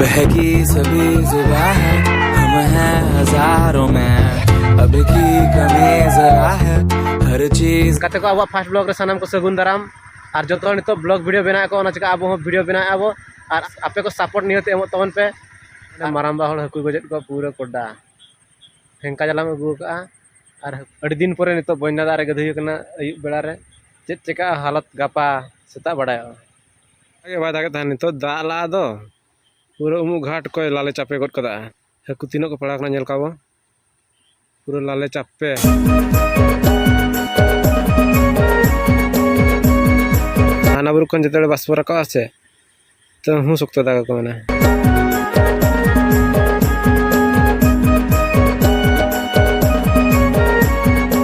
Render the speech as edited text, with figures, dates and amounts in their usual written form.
बहकी सभी जुबां है, हम हैं हजारों में, अब की कमी जरा है, हर चीज कते को अब फास्ट ब्लॉग रे सनम को सगुन दाराम और जो नित ब्लॉग वीडियो बना को चिका अब वीडियो बना अब और आपे को सपोर्ट निहते एम तबन पे माराम्बा हर हकु गजत को पूरा कोडा हेंका जलाम अगू का और अड़ी दिन पर नित बन्या दारे गधु कना अयुब बेड़ा रे चेक चिका हालत गापा सेता बड़ाय आगे बाय दागे नित दाला दो पूरा उमु घाट को लाले चापे गद कदा हकु तीनो को पड़ा कना नेल काबो पूरा लाले चापे हाना बुरु कन जते बस पर का आछे तो हूँ सुक्त दागा को मने।